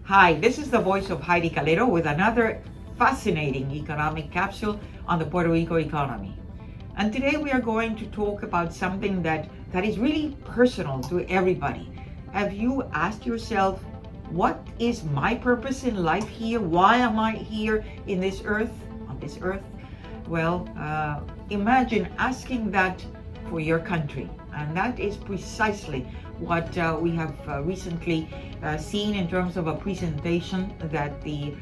Hi, this is the voice of Heidie Calero with another fascinating economic capsule on the Puerto Rico economy. And today we are going to talk about something that is really personal to everybody. Have you asked yourself, what is my purpose in life here? Why am I here in this earth, on this earth? Well, imagine asking that for your country. And that is precisely what we have recently seen in terms of a presentation that the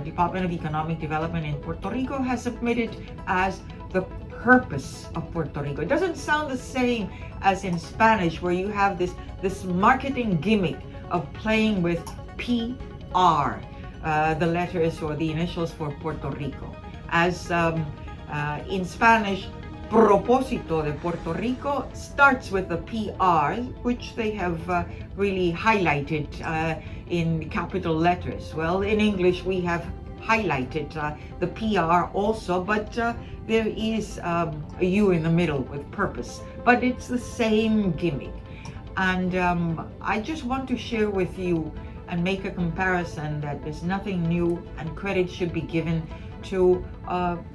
Department of Economic Development in Puerto Rico has submitted as the purpose of Puerto Rico. It doesn't sound the same as in Spanish, where you have this marketing gimmick of playing with PR, the letters or the initials for Puerto Rico. As in Spanish, Propósito de Puerto Rico starts with the PR, which they have really highlighted in capital letters. Well, in English we have highlighted the PR also, but there is a U in the middle with purpose, but it's the same gimmick. And I just want to share with you and make a comparison that there's nothing new, and credit should be given to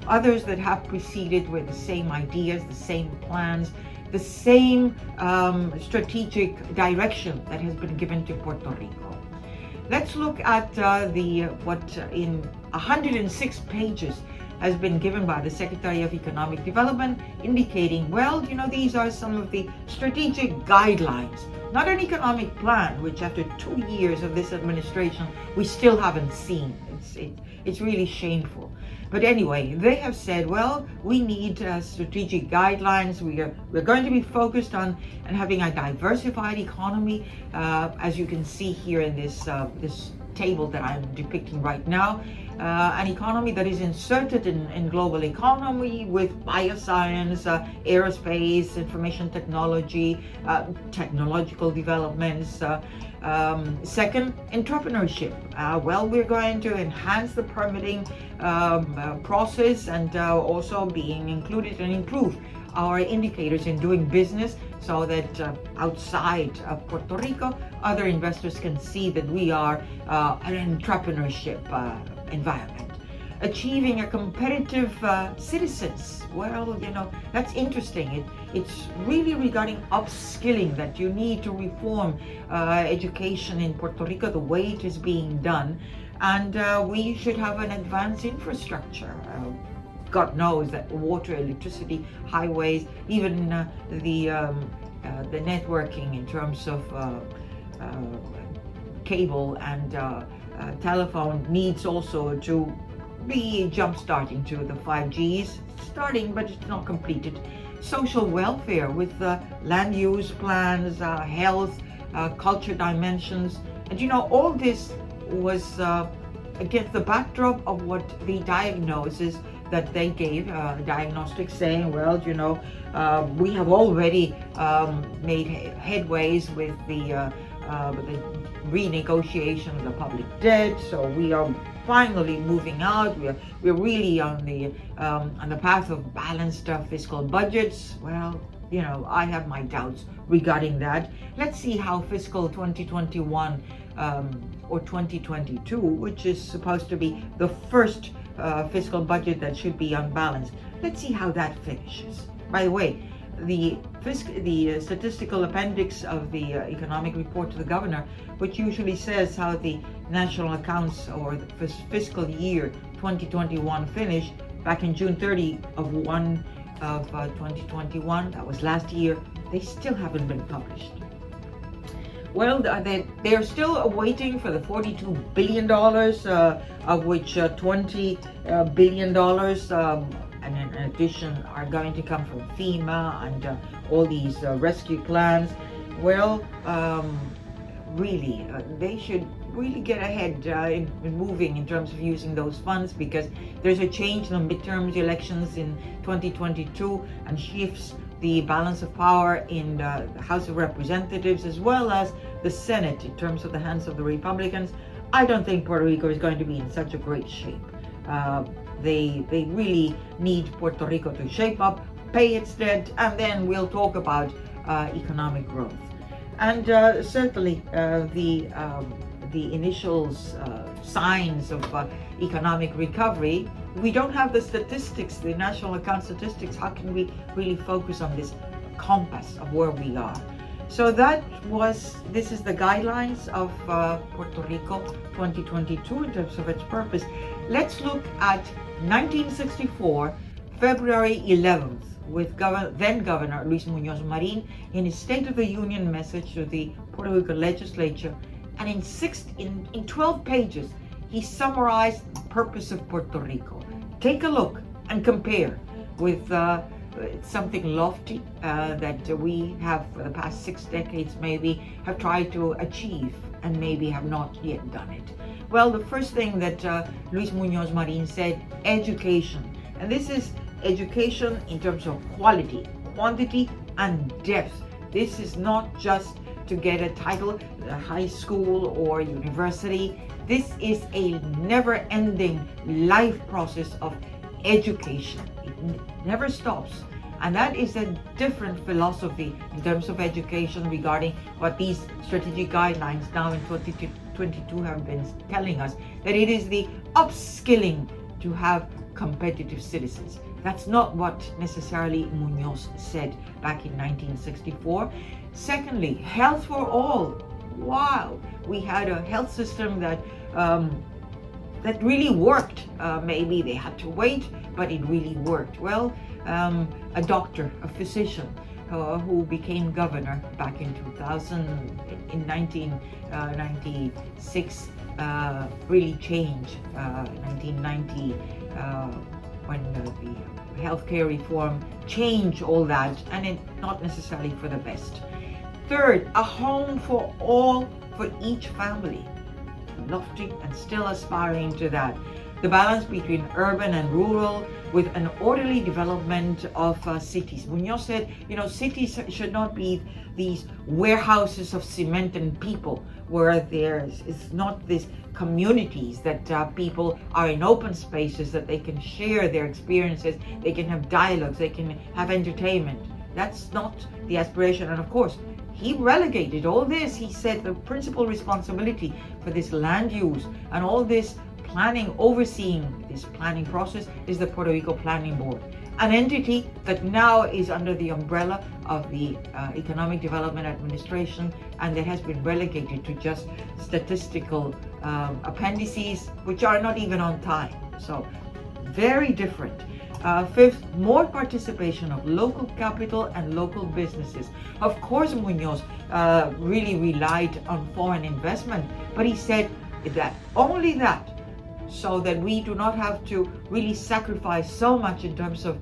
others that have preceded with the same ideas, the same plans, the same strategic direction that has been given to Puerto Rico. Let's look at what in 106 pages has been given by the Secretary of Economic Development, indicating, well, these are some of the strategic guidelines, not an economic plan, which after 2 years of this administration, we still haven't seen. It's really shameful. But anyway, they have said, well, we need strategic guidelines. We're going to be focused on and having a diversified economy, as you can see here in this table that I'm depicting right now. An economy that is inserted in global economy with bioscience, aerospace, information technology, technological developments. Second, entrepreneurship. Well, we're going to enhance the permitting process and also being included and improve our indicators in doing business, so that outside of Puerto Rico, other investors can see that we are an entrepreneurship environment. Achieving a competitive citizens. Well, that's interesting. It's really regarding upskilling, that you need to reform education in Puerto Rico the way it is being done, and we should have an advanced infrastructure. God knows that water, electricity, highways, even the networking in terms of cable and telephone needs also to be jump-starting to the 5Gs, starting but it's not completed. Social welfare with land use plans, health, culture dimensions, and all this was against the backdrop of what the diagnosis that they gave, diagnostics saying, well, we have already made headways with the renegotiation of the public debt, so we are finally moving out. We're really on the path of balanced fiscal budgets. Well, I have my doubts regarding that. Let's see how fiscal 2021 or 2022, which is supposed to be the first fiscal budget that should be unbalanced. Let's see how that finishes. By the way, the statistical appendix of the economic report to the governor, which usually says how the national accounts or the fiscal year 2021 finished back in June 30 of 2021, that was last year, they still haven't been published. Well, they're still waiting for the $42 billion, of which $20 billion and in addition are going to come from FEMA and all these rescue plans. Well, really, they should really get ahead in moving in terms of using those funds, because there's a change in the midterms elections in 2022 and shifts the balance of power in the House of Representatives as well as the Senate in terms of the hands of the Republicans. I don't think Puerto Rico is going to be in such a great shape. They really need Puerto Rico to shape up, pay its debt, and then we'll talk about economic growth. And certainly the initial signs of economic recovery, we don't have the statistics, the national account statistics. How can we really focus on this compass of where we are? So this is the guidelines of Puerto Rico 2022 in terms of its purpose. Let's look at 1964, February 11th, with then Governor Luis Muñoz Marín in his State of the Union message to the Puerto Rico legislature. And in 12 pages, he summarized the purpose of Puerto Rico. Take a look and compare with something lofty that we have for the past 6 decades maybe have tried to achieve and maybe have not yet done it. Well, the first thing that Luis Muñoz Marín said, education. And this is education in terms of quality, quantity, and depth. This is not just to get a title, a high school or university. This is a never-ending life process of education. It never stops. And that is a different philosophy in terms of education regarding what these strategic guidelines now in 2022 have been telling us, that it is the upskilling to have competitive citizens. That's not what necessarily Muñoz said back in 1964. Secondly, health for all. Wow, we had a health system that really worked. Maybe they had to wait, but it really worked. Well, a doctor, a physician, who became governor back in 2000, in 1996, really changed. 1990, when the healthcare reform changed all that, and it not necessarily for the best. Third, a home for all, for each family. Lofty and still aspiring to that. The balance between urban and rural with an orderly development of cities. Muñoz said, cities should not be these warehouses of cement and people where it's not these communities that people are in open spaces that they can share their experiences, they can have dialogues, they can have entertainment. That's not the aspiration. And of course, he relegated all this. He said the principal responsibility for this land use and all this planning, overseeing this planning process, is the Puerto Rico Planning Board, an entity that now is under the umbrella of the Economic Development Administration, and that has been relegated to just statistical appendices, which are not even on time. So very different. Fifth, more participation of local capital and local businesses. Of course, Muñoz really relied on foreign investment, but he said that only that, so that we do not have to really sacrifice so much in terms of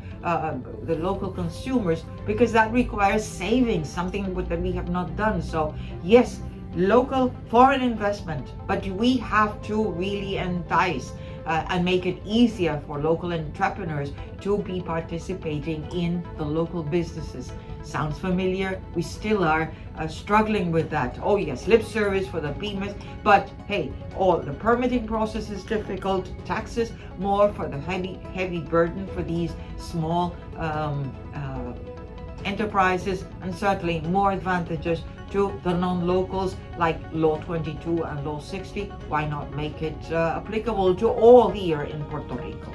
the local consumers, because that requires savings, something that we have not done. So yes, local foreign investment, but we have to really entice and make it easier for local entrepreneurs to be participating in the local businesses. Sounds familiar? We still are struggling with that. Oh yes, lip service for the PMIS, but hey, all the permitting process is difficult, taxes more for the heavy burden for these small enterprises, and certainly more advantages to the non-locals like Law 22 and Law 60. Why not make it applicable to all here in Puerto Rico?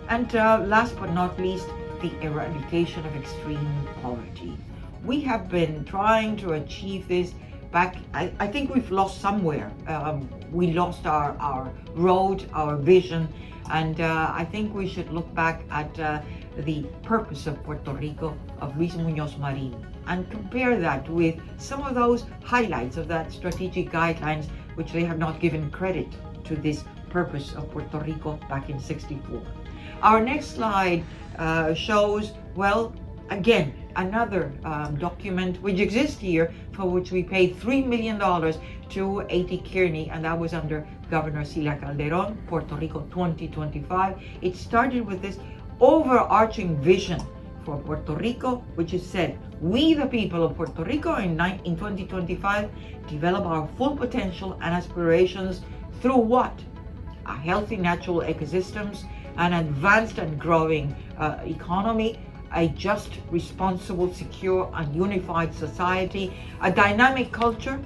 And last but not least, the eradication of extreme poverty. We have been trying to achieve this back, I think we've lost somewhere. We lost our road, our vision, and I think we should look back at the purpose of Puerto Rico of Luis Muñoz Marín and compare that with some of those highlights of that strategic guidelines, which they have not given credit to this purpose of Puerto Rico back in '64. Our next slide shows, well, again, another document which exists here, for which we paid $3 million to Heidie Calero, and that was under Governor Heidie Calero, Puerto Rico 2025. It started with this overarching vision for Puerto Rico, which is said, we the people of Puerto Rico in 2025 develop our full potential and aspirations through what? A healthy natural ecosystems, an advanced and growing economy, a just, responsible, secure, and unified society, a dynamic culture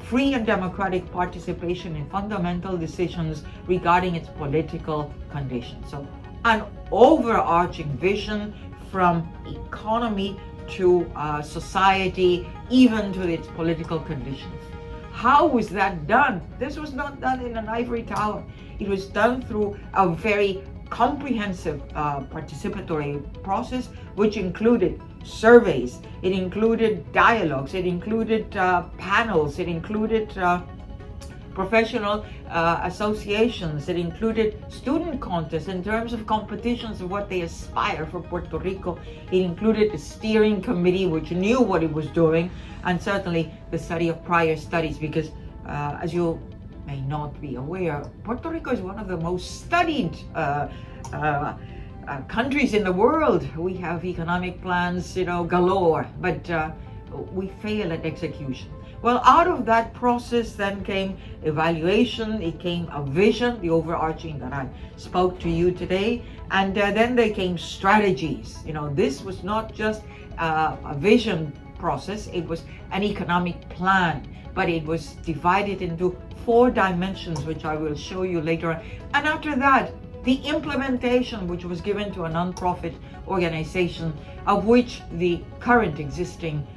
free and democratic participation in fundamental decisions regarding its political conditions. So an overarching vision from economy to society, even to its political conditions. How was that done? This was not done in an ivory tower. It was done through a very comprehensive participatory process, which included surveys, it included dialogues, it included panels, it included professional associations, it included student contests in terms of competitions of what they aspire for Puerto Rico. It included the steering committee, which knew what it was doing, and certainly the study of prior studies, because as you may not be aware, Puerto Rico is one of the most studied countries in the world. We have economic plans, galore, but we fail at execution. Well, out of that process then came evaluation, it came a vision, the overarching that I spoke to you today, and then there came strategies. This was not just a vision process, it was an economic plan, but it was divided into 4 dimensions, which I will show you later on. And after that, the implementation, which was given to a non-profit organization, of which the current existing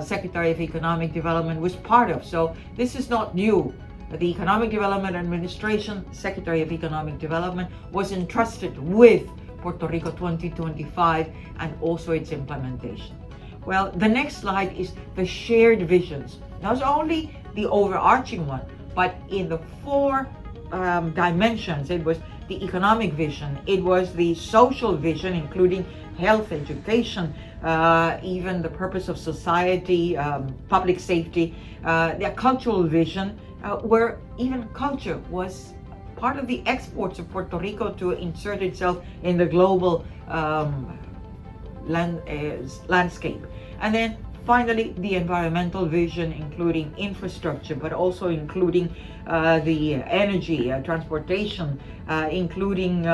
Secretary of Economic Development was part of. So this is not new. The Economic Development Administration, Secretary of Economic Development, was entrusted with Puerto Rico 2025 and also its implementation. Well, the next slide is the shared visions. Not only the overarching one, but in the 4 dimensions. It was the economic vision, it was the social vision, including health, education, even the purpose of society, public safety, the cultural vision, where even culture was part of the exports of Puerto Rico to insert itself in the global landscape. And then finally, the environmental vision, including infrastructure, but also including the energy, transportation, including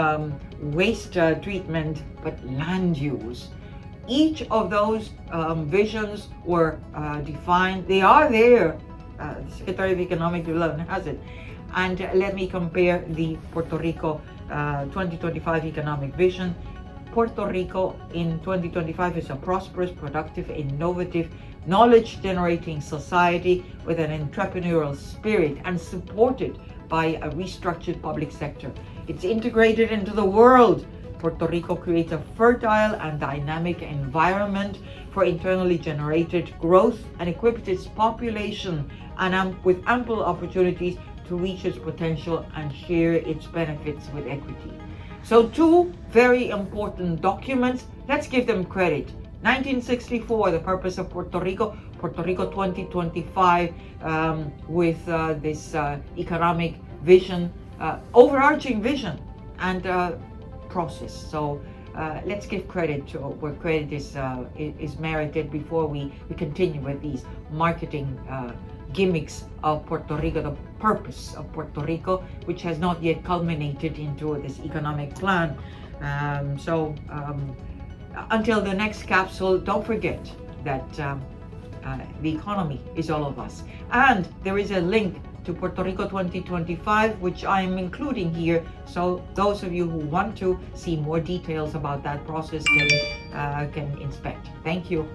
waste treatment, but land use. Each of those visions were defined. They are there. The Secretary of Economic Development has it. And let me compare the Puerto Rico 2025 economic vision. Puerto Rico in 2025 is a prosperous, productive, innovative, knowledge-generating society with an entrepreneurial spirit and supported by a restructured public sector. It's integrated into the world. Puerto Rico creates a fertile and dynamic environment for internally generated growth and equips its population with ample opportunities to reach its potential and share its benefits with equity. So 2 very important documents. Let's give them credit. 1964, the purpose of Puerto Rico 2025, with this economic vision, overarching vision and process. So let's give credit to where credit is merited before we continue with these marketing gimmicks of Puerto Rico, the purpose of Puerto Rico, which has not yet culminated into this economic plan. Until the next capsule, don't forget that the economy is all of us. And there is a link to Puerto Rico 2025, which I am including here. So those of you who want to see more details about that process can inspect. Thank you.